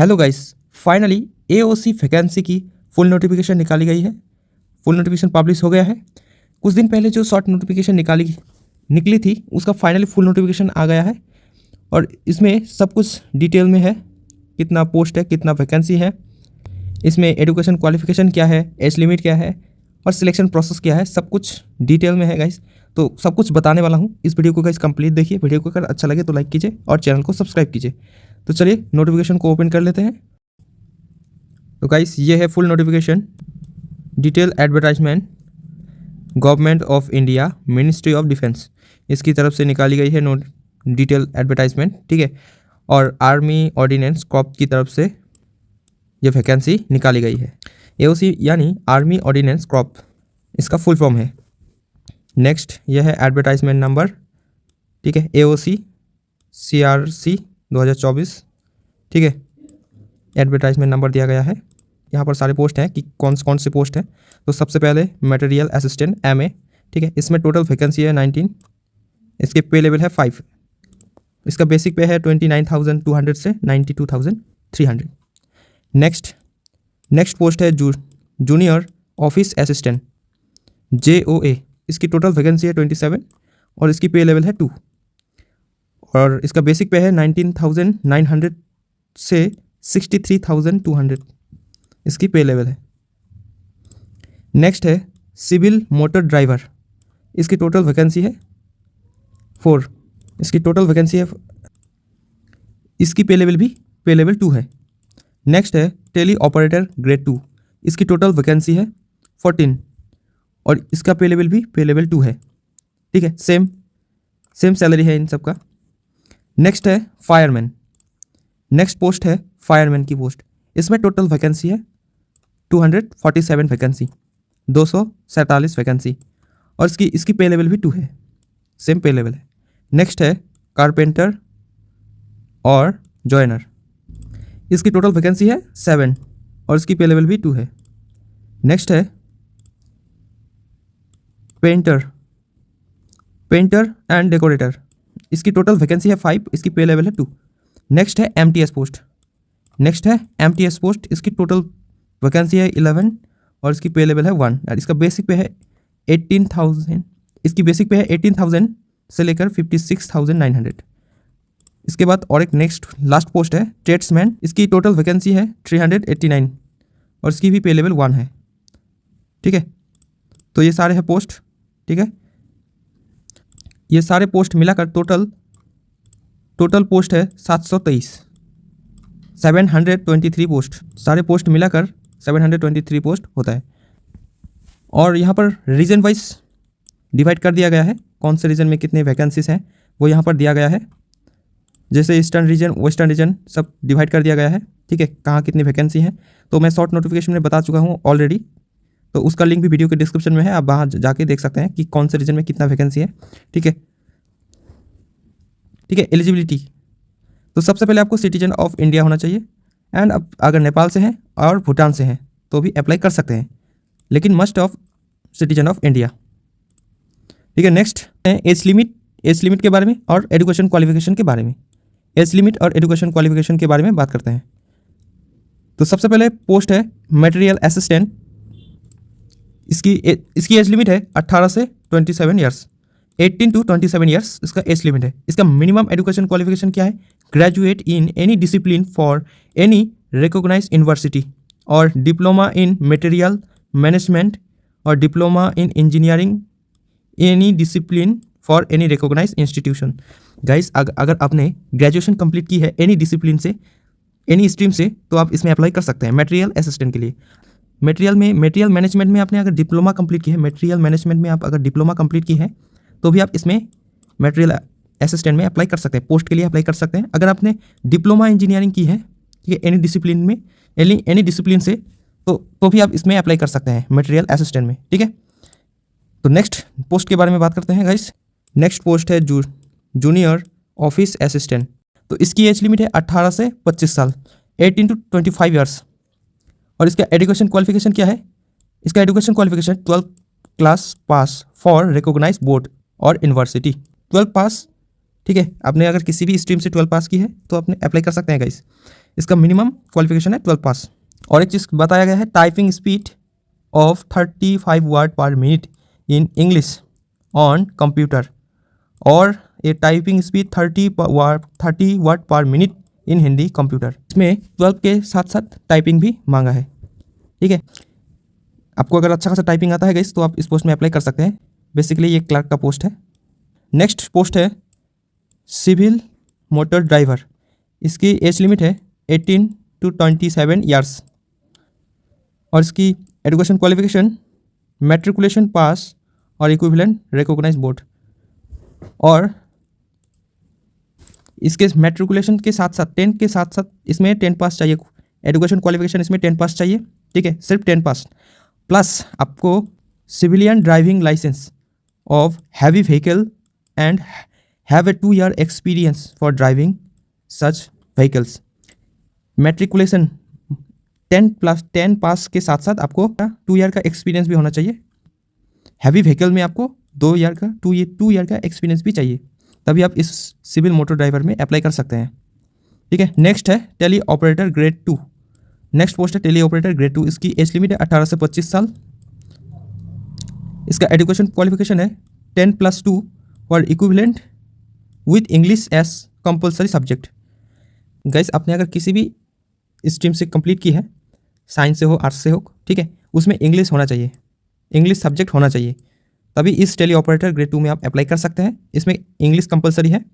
Hello guys, finally AOC vacancy की full notification निकाली गई है। फुल नोटिफिकेशन पब्लिश हो गया है। कुछ दिन पहले जो शॉर्ट नोटिफिकेशन निकली थी उसका फाइनली फुल नोटिफिकेशन आ गया है और इसमें सब कुछ डिटेल में है। कितना पोस्ट है, कितना वैकेंसी है, इसमें एजुकेशन क्वालिफिकेशन क्या है, एज लिमिट क्या है और सिलेक्शन प्रोसेस क्या है, सब कुछ डिटेल में है गाइस। तो सब कुछ बताने वाला हूँ। इस वीडियो को गाइस कंप्लीट देखिए। वीडियो को अगर अच्छा लगे तो लाइक कीजिए और चैनल को सब्सक्राइब कीजिए। तो चलिए नोटिफिकेशन को ओपन कर लेते हैं। तो गाइस ये है full notification, detail advertisement, government of India, ministry of defence, इसकी तरफ से निकाली गई है डिटेल एडवर्टाइजमेंट, ठीक है। और आर्मी ऑर्डिनेंस कॉर्प की तरफ से ये वैकेंसी निकाली गई है। एओसी यानी आर्मी ऑर्डिनेंस कॉर्प, इसका फुल फॉर्म है। नेक्स्ट यह है एडवर्टाइजमेंट नंबर, ठीक है, एओसी CRC 2024, ठीक है। एडवर्टाइजमेंट नंबर दिया गया है। यहाँ पर सारे पोस्ट हैं कि कौन से पोस्ट हैं। तो सबसे पहले मटेरियल असिस्टेंट MA, ठीक है। इसमें टोटल वैकेंसी है 19। इसके पे लेवल है 5। इसका बेसिक पे है 29,200 से 92,300। नेक्स्ट पोस्ट है जूनियर ऑफिस असिस्टेंट JOA। इसकी टोटल वैकेंसी है 27 और इसकी पे लेवल है 2 और इसका बेसिक पे है 19,900 से 63,200 इसकी पे लेवल है। नेक्स्ट है सिविल मोटर ड्राइवर। इसकी टोटल वैकेंसी है 4। इसकी टोटल वैकेंसी है, इसकी पे लेवल 2 है। नेक्स्ट है टेली ऑपरेटर ग्रेड 2। इसकी टोटल वैकेंसी है 14 और इसका पे लेवल 2 है, ठीक है। सेम सैलरी है इन सब का। नेक्स्ट है फायरमैन। नेक्स्ट पोस्ट है फायरमैन की पोस्ट। इसमें टोटल वैकेंसी है 247 वैकेंसी, 247 वैकेंसी और इसकी पे लेवल भी 2 है, सेम पे लेवल है। नेक्स्ट है कारपेंटर और जॉइनर। इसकी टोटल वैकेंसी है 7 और इसकी पे लेवल भी 2 है। नेक्स्ट है पेंटर एंड डेकोरेटर। इसकी टोटल वैकेंसी है 5, इसकी पे लेवल है 2। नेक्स्ट है MTS पोस्ट। इसकी टोटल वैकेंसी है 11 और इसकी पे लेवल है 1 और इसका बेसिक पे है 18,000। इसकी बेसिक पे है 18,000 से लेकर 56,900। इसके बाद और एक नेक्स्ट लास्ट पोस्ट है ट्रेड्समैन। इसकी टोटल वैकेंसी है 389 और इसकी भी पे लेवल 1 है, ठीक है। तो ये सारे हैं पोस्ट, ठीक है। ये सारे पोस्ट मिलाकर टोटल पोस्ट है 723 पोस्ट। सारे पोस्ट मिलाकर 723 पोस्ट होता है। और यहाँ पर रीजन वाइज डिवाइड कर दिया गया है, कौन से रीजन में कितने वैकेंसीज हैं वो यहाँ पर दिया गया है। जैसे ईस्टर्न रीजन, वेस्टर्न रीजन सब डिवाइड कर दिया गया है, ठीक है, कहाँ कितनी वैकेंसी है। तो मैं शॉर्ट नोटिफिकेशन में बता चुका हूँ ऑलरेडी, तो उसका लिंक भी वीडियो के डिस्क्रिप्शन में है, आप वहाँ जाके देख सकते हैं कि कौन से रीजन में कितना वैकेंसी है, ठीक है। एलिजिबिलिटी, तो सबसे पहले आपको सिटीजन ऑफ इंडिया होना चाहिए एंड अगर नेपाल से हैं और भूटान से हैं तो भी अप्लाई कर सकते हैं, लेकिन must of citizen of India, ठीक है। नेक्स्ट है एज लिमिट के बारे में और एजुकेशन क्वालिफिकेशन के बारे में। एज लिमिट और एजुकेशन क्वालिफिकेशन के बारे में बात करते हैं। तो सबसे पहले पोस्ट है मटेरियल असिस्टेंट। इसकी एज लिमिट है 18 से 27 ईयर्स, 18 to 27 ईयर्स इसका एज लिमिट है। इसका मिनिमम एजुकेशन क्वालिफिकेशन क्या है? Graduate in any discipline for any recognise university और डिप्लोमा इन मटेरियल मैनेजमेंट और diploma in engineering any discipline for any recognise institution. Guys अगर आपने ग्रेजुएशन कंप्लीट की है एनी डिसिप्लिन से, एनी स्ट्रीम से, तो आप इसमें अप्लाई कर सकते हैं मटेरियल असिस्टेंट के लिए। मटेरियल मैनेजमेंट में आपने अगर डिप्लोमा कंप्लीट की है, मटेरियल मैनेजमेंट में आप अगर डिप्लोमा कंप्लीट की है तो भी आप इसमें मटेरियल असिस्टेंट में अप्लाई कर सकते हैं, पोस्ट के लिए अप्लाई कर सकते हैं। अगर आपने डिप्लोमा इंजीनियरिंग की है, ठीक है, एनी डिसिप्लिन से, तो भी आप इसमें अप्लाई कर सकते हैं मटेरियल असिस्टेंट में, ठीक है। तो नेक्स्ट पोस्ट के बारे में बात करते हैं गाइस। नेक्स्ट पोस्ट है जूनियर ऑफिस असिस्टेंट। तो इसकी एज लिमिट है 18 से 25 साल, 18 to 25 ईयर्स। और इसका एजुकेशन क्वालिफिकेशन क्या है? इसका education qualification 12 class pass for recognise board और यूनिवर्सिटी। 12 पास, ठीक है। आपने अगर किसी भी स्ट्रीम से 12 पास की है तो आपने अप्लाई कर सकते हैं गाइस। इसका मिनिमम क्वालिफिकेशन है 12 पास। और एक चीज़ बताया गया है, टाइपिंग स्पीड ऑफ 35 वर्ड पर minute in English on computer, और ये टाइपिंग स्पीड 30 वर्ड पर मिनट इन हिंदी कंप्यूटर। इसमें 12 के साथ साथ टाइपिंग भी मांगा है। ठीक है, आपको अगर अच्छा खासा टाइपिंग आता है गाइस तो आप इस पोस्ट में अप्लाई कर सकते हैं। बेसिकली ये क्लर्क का पोस्ट है। नेक्स्ट पोस्ट है सिविल मोटर ड्राइवर। इसकी एज लिमिट है 18 to 27 ईयर्स, और इसकी एजुकेशन क्वालिफिकेशन मैट्रिकुलेशन पास और इक्विवेलेंट रिकॉग्नाइज बोर्ड। और इसके मैट्रिकुलेशन के साथ साथ 10 के साथ साथ इसमें 10 पास चाहिए। एजुकेशन क्वालिफिकेशन इसमें 10 पास चाहिए। ठीक है, सिर्फ 10 पास, प्लस आपको civilian driving licence of heavy vehicle and have a 2 year experience for driving such vehicles. Matriculation 10 pass के साथ साथ आपको 2 year का एक्सपीरियंस भी होना चाहिए। हैवी व्हीकल में आपको 2 year का 2 year का एक्सपीरियंस भी चाहिए, तभी आप इस सिविल मोटर ड्राइवर में अप्लाई कर सकते हैं। ठीक है, नेक्स्ट है tele operator grade 2। Next post है टेली ऑपरेटर ग्रेड 2। इसकी एज लिमिट है 18 से 25 साल। इसका एजुकेशन क्वालिफिकेशन है 10+2 और equivalent with English as compulsory subject. Guys, आपने अगर किसी भी स्ट्रीम से कंप्लीट की है, साइंस से हो आर्ट्स से हो, ठीक है, उसमें इंग्लिश होना चाहिए, इंग्लिश सब्जेक्ट होना चाहिए, तभी इस टेली ऑपरेटर ग्रेड 2 में आप अप्लाई कर सकते हैं। इसमें इंग्लिश कंपलसरी है।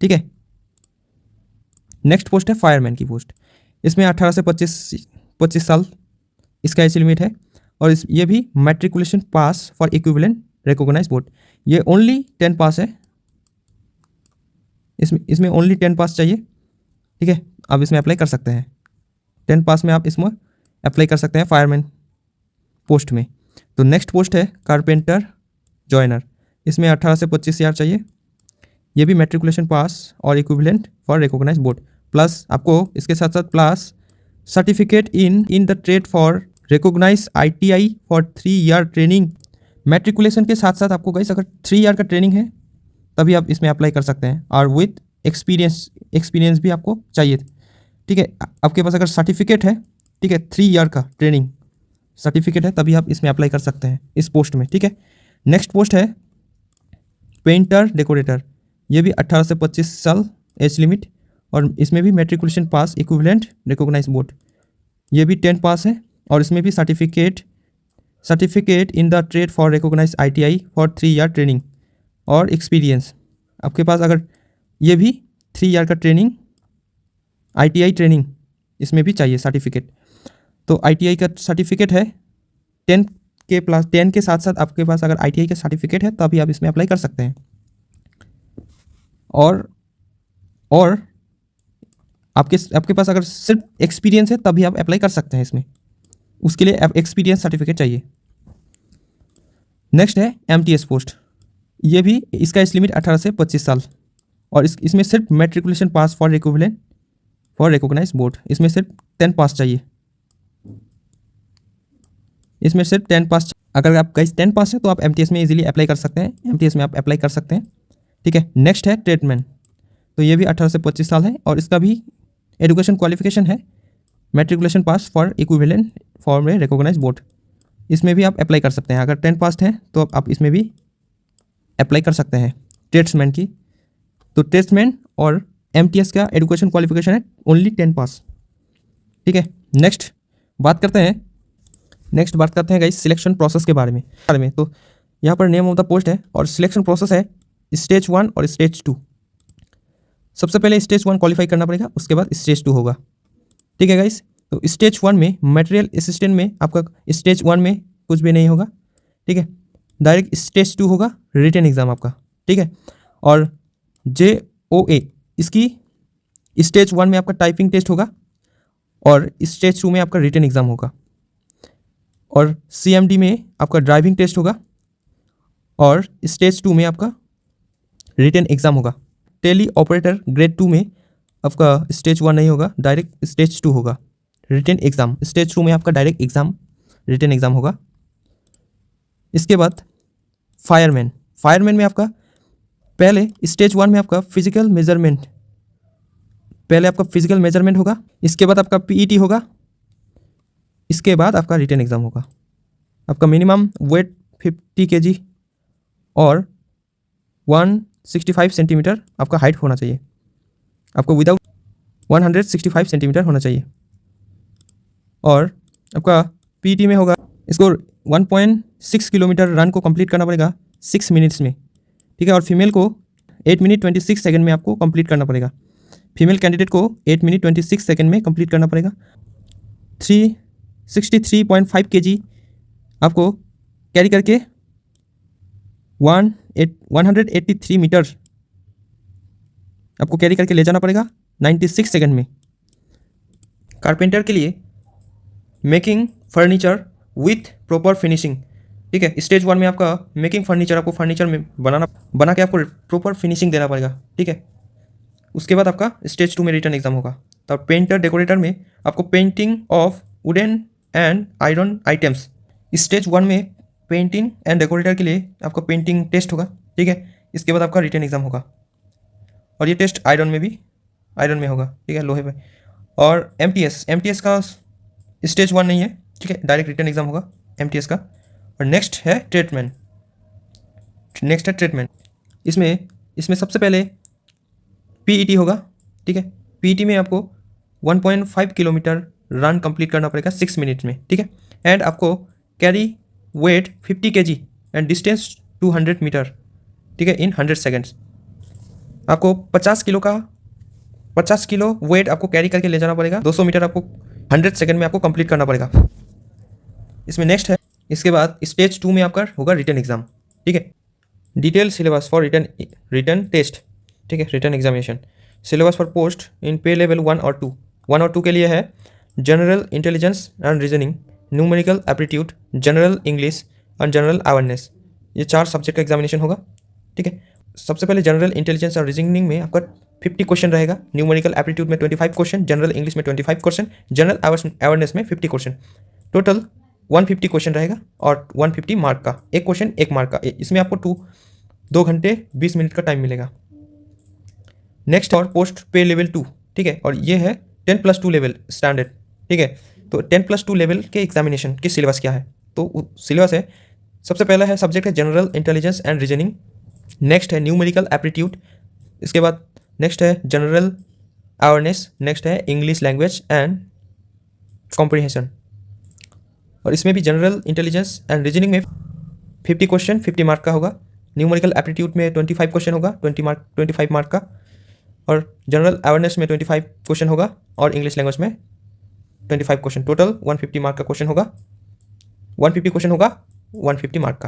ठीक है, नेक्स्ट पोस्ट है फायरमैन की पोस्ट। इसमें 18 से 25 साल इसका एज लिमिट है, और ये भी matriculation pass for equivalent recognise board. ये ओनली 10 पास है, इसमें ओनली 10 पास चाहिए। ठीक है, आप इसमें अप्लाई कर सकते हैं। 10 पास में आप इसमें अप्लाई कर सकते हैं फायरमैन पोस्ट में। तो नेक्स्ट पोस्ट है कारपेंटर जॉइनर। इसमें 18 से 25 ईयर चाहिए। ये भी मैट्रिकुलेशन पास और equivalent for recognise board, plus आपको इसके साथ साथ plus certificate in the trade for recognise ITI for 3 year training. Matriculation के साथ साथ आपको गाइस अगर 3 year का ट्रेनिंग है तभी आप इसमें अप्लाई कर सकते हैं, और विथ एक्सपीरियंस भी आपको चाहिए। ठीक है, आपके पास अगर सर्टिफिकेट है, ठीक है, 3 year का ट्रेनिंग सर्टिफिकेट है, तभी आप इसमें अप्लाई कर सकते हैं इस पोस्ट में। ठीक है, नेक्स्ट पोस्ट है पेंटर डेकोरेटर। ये भी 18 से 25 साल एज लिमिट, और इसमें भी matriculation pass equivalent recognise board. ये भी 10 पास है, और इसमें भी certificate in the trade for recognise ITI for 3 year training और एक्सपीरियंस। आपके पास अगर ये भी 3 year का ट्रेनिंग ITI ट्रेनिंग इसमें भी चाहिए सर्टिफिकेट। तो ITI का सर्टिफिकेट है 10 के साथ साथ आपके पास अगर ITI का सर्टिफिकेट है तभी आप इसमें अप्लाई कर सकते हैं। और आपके पास अगर सिर्फ एक्सपीरियंस है तभी आप अप्लाई कर सकते हैं इसमें, उसके लिए एक्सपीरियंस सर्टिफिकेट चाहिए। नेक्स्ट है MTS पोस्ट। ये भी इसका एज लिमिट 18 से 25 साल, और इसमें सिर्फ matriculation pass for equivalent for recognise board. इसमें सिर्फ 10 पास चाहिए, इसमें सिर्फ 10 पास। अगर आप गाइस 10 पास है तो आप MTS में इजीली अप्लाई कर सकते हैं, MTS में आप अप्लाई कर सकते हैं। ठीक है, नेक्स्ट है ट्रेडमैन। तो ये भी 18 से 25 साल है, और इसका भी एजुकेशन क्वालिफिकेशन है matriculation pass for equivalent for a recognise board. इसमें भी आप अप्लाई कर सकते हैं। अगर 10 पास हैं तो आप इसमें भी अप्लाई कर सकते हैं ट्रेड्समैन की। तो ट्रेड्समैन और MTS का एजुकेशन क्वालिफिकेशन है ओनली 10 पास। ठीक है, नेक्स्ट बात करते हैं गाइस सिलेक्शन प्रोसेस के बारे में। तो यहाँ पर नेम ऑफ द पोस्ट है, और सिलेक्शन प्रोसेस है स्टेज 1 और स्टेज 2। सबसे पहले स्टेज 1 क्वालिफाई करना पड़ेगा, उसके बाद स्टेज 2 होगा। ठीक है गाइस, तो स्टेज 1 में मटेरियल असिस्टेंट में आपका स्टेज 1 में कुछ भी नहीं होगा। ठीक है, डायरेक्ट स्टेज 2 होगा रिटन एग्ज़ाम आपका। ठीक है, और JOA इसकी स्टेज 1 में आपका टाइपिंग टेस्ट होगा, और स्टेज 2 में आपका रिटन एग्ज़ाम होगा, और CMD में आपका ड्राइविंग टेस्ट होगा, और स्टेज 2 में आपका रिटन एग्ज़ाम होगा। टेली ऑपरेटर ग्रेड 2 में आपका स्टेज 1 नहीं होगा, डायरेक्ट स्टेज 2 होगा रिटन एग्ज़ाम। स्टेज 2 में आपका डायरेक्ट एग्ज़ाम रिटन एग्ज़ाम होगा। इसके बाद फायरमैन में आपका पहले स्टेज 1 में आपका फिजिकल मेजरमेंट पहले आपका फिजिकल मेजरमेंट होगा, इसके बाद आपका पीईटी होगा, इसके बाद आपका रिटन एग्ज़ाम होगा। आपका मिनिमम वेट 50 kg और 165 सेंटीमीटर आपका हाइट होना चाहिए। आपको विदाउट 165 सेंटीमीटर होना चाहिए। और आपका पीटी में होगा, इसको 1.6 किलोमीटर रन को कंप्लीट करना पड़ेगा 6 मिनट्स में, ठीक है। और फीमेल को 8 मिनट 26 सेकंड में आपको कंप्लीट करना पड़ेगा। फीमेल कैंडिडेट को 8 मिनट 26 सेकंड में कंप्लीट करना पड़ेगा। 363.5 kg आपको कैरी करके 183 मीटर आपको कैरी करके ले जाना पड़ेगा 96 सेकंड में। कारपेंटर के लिए making furniture with proper finishing, ठीक है। स्टेज 1 में आपका मेकिंग फर्नीचर, आपको फर्नीचर में बना के आपको प्रॉपर फिनिशिंग देना पड़ेगा, ठीक है। उसके बाद आपका स्टेज 2 में रिटन एग्जाम होगा। तो पेंटर डेकोरेटर में आपको painting of wooden and iron items. Stage 1 में पेंटिंग एंड डेकोरेटर के लिए आपका पेंटिंग टेस्ट होगा, ठीक है। इसके बाद आपका रिटन एग्जाम होगा और ये टेस्ट आयरन में होगा, ठीक है, लोहे पे। और एमटीएस का स्टेज 1 नहीं है, ठीक है, डायरेक्ट रिटन एग्जाम होगा एमटीएस का। और नेक्स्ट है ट्रीटमेंट। इसमें सबसे पहले पीईटी होगा, ठीक है। पीईटी में आपको 1.5 किलोमीटर रन कंप्लीट करना पड़ेगा 6 मिनट में, ठीक है। एंड आपको carry weight 50 kg and distance 200 metre, ठीक है, इन 100 सेकेंड्स। आपको 50 किलो वेट आपको कैरी करके ले जाना पड़ेगा। 200 मीटर आपको 100 सेकेंड में आपको कंप्लीट करना पड़ेगा। इसमें नेक्स्ट है, इसके बाद स्टेज 2 में आपका होगा रिटन एग्जाम, ठीक है। Detail syllabus for written test, ठीक है, written examination. Syllabus for post in pay level 1 और 2। 1 और 2 के लिए है general intelligence and reasoning, numerical aptitude, general English and general awareness. ये 4 सब्जेक्ट का एग्जामिनेशन होगा, ठीक है। सबसे पहले जनरल इंटेलिजेंस और रीजनिंग में आपका 50 क्वेश्चन रहेगा, न्यूमेरिकल एप्टीट्यूड में 25 क्वेश्चन, जनरल इंग्लिश में 25 क्वेश्चन, जनरल अवेयरनेस में 50 क्वेश्चन। टोटल 150 क्वेश्चन रहेगा और 150 मार्क का, एक क्वेश्चन 1 मार्क का। इसमें आपको 2 घंटे 20 मिनट का टाइम मिलेगा। नेक्स्ट और पोस्ट पे लेवल 2, ठीक है, और ये है 10+2 लेवल स्टैंडर्ड, ठीक है। तो 10+2 लेवल के एग्जामिनेशन की सिलेबस क्या है, तो सिलेबस है, सबसे पहला है सब्जेक्ट है general intelligence and reasoning, next है न्यूमेरिकल एप्टीट्यूड, इसके बाद नेक्स्ट है जनरल अवेयरनेस, नेक्स्ट है इंग्लिश लैंग्वेज एंड कॉम्प्रिहेंशन। और इसमें भी जनरल इंटेलिजेंस एंड रीजनिंग में 50 क्वेश्चन 50 मार्क का होगा, न्यूमेरिकल एप्टीट्यूड में 25 क्वेश्चन होगा 25 मार्क का, और जनरल अवेयरनेस में 25 क्वेश्चन होगा और इंग्लिश लैंग्वेज में 25 क्वेश्चन। टोटल 150 मार्क का क्वेश्चन होगा, 150 क्वेश्चन होगा 150 मार्क का,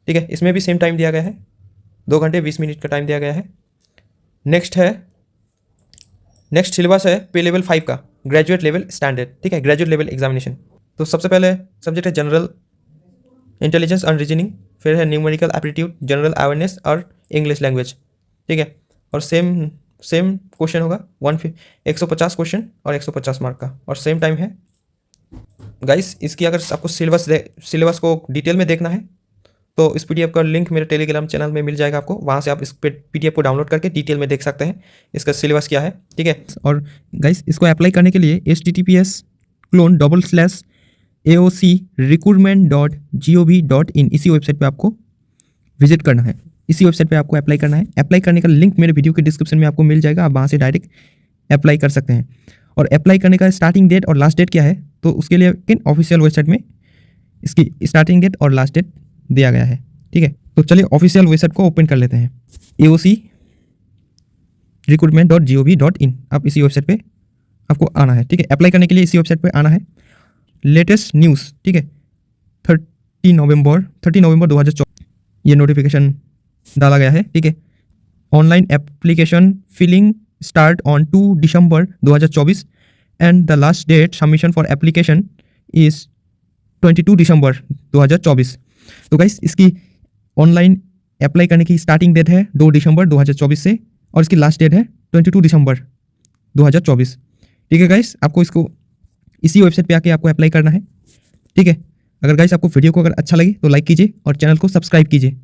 ठीक है। इसमें भी सेम टाइम दिया गया है, 2 घंटे 20 मिनट का टाइम दिया गया है। नेक्स्ट सिलेबस है पे लेवल 5 का ग्रेजुएट लेवल स्टैंडर्ड, ठीक है, ग्रेजुएट लेवल एग्जामिनेशन। तो सबसे पहले सब्जेक्ट है जनरल इंटेलिजेंस एंड रीजनिंग, फिर है न्यूमेरिकल एप्टीट्यूड, जनरल अवेयरनेस और इंग्लिश लैंग्वेज, ठीक है। और सेम क्वेश्चन होगा 150 क्वेश्चन और 150 मार्क का, और सेम टाइम है। गाइस इसकी अगर आपको सिलेबस को डिटेल में देखना है तो इस पीडीएफ का लिंक मेरे टेलीग्राम चैनल में मिल जाएगा आपको, वहाँ से आप इस पीडीएफ को डाउनलोड करके डिटेल में देख सकते हैं इसका सिलेबस क्या है, ठीक है। और गाइस इसको अप्लाई करने के लिए https://aocrecruitment.gov.in इसी वेबसाइट पे आपको विजिट करना है, इसी वेबसाइट पे आपको अप्लाई करना है। अप्लाई करने का लिंक मेरे वीडियो के डिस्क्रिप्शन में आपको मिल जाएगा, आप वहाँ से डायरेक्ट अप्लाई कर सकते हैं। और अप्लाई करने का स्टार्टिंग डेट और लास्ट डेट क्या है, तो उसके लिए ऑफिशियल वेबसाइट में इसकी स्टार्टिंग डेट और लास्ट डेट दिया गया है, ठीक है। तो चलिए ऑफिशियल वेबसाइट को ओपन कर लेते हैं, aocrecruitment.gov.in। आप इसी वेबसाइट पे आपको आना है, ठीक है। अप्लाई करने के लिए इसी वेबसाइट पे आना है। लेटेस्ट न्यूज़, ठीक है, 30 नवंबर 2024 ये नोटिफिकेशन डाला गया है, ठीक है। Online application filling start on 2 December 2024 and the last date submission for application is 22 December 2024। तो गाइस इसकी ऑनलाइन अप्लाई करने की स्टार्टिंग डेट है 2 दिसंबर 2024 से, और इसकी लास्ट डेट है 22 दिसंबर 2024, ठीक है। गाइस आपको इसको इसी वेबसाइट पे आके आपको अप्लाई करना है, ठीक है। अगर गाइस आपको वीडियो को अगर अच्छा लगे तो लाइक कीजिए और चैनल को सब्सक्राइब कीजिए।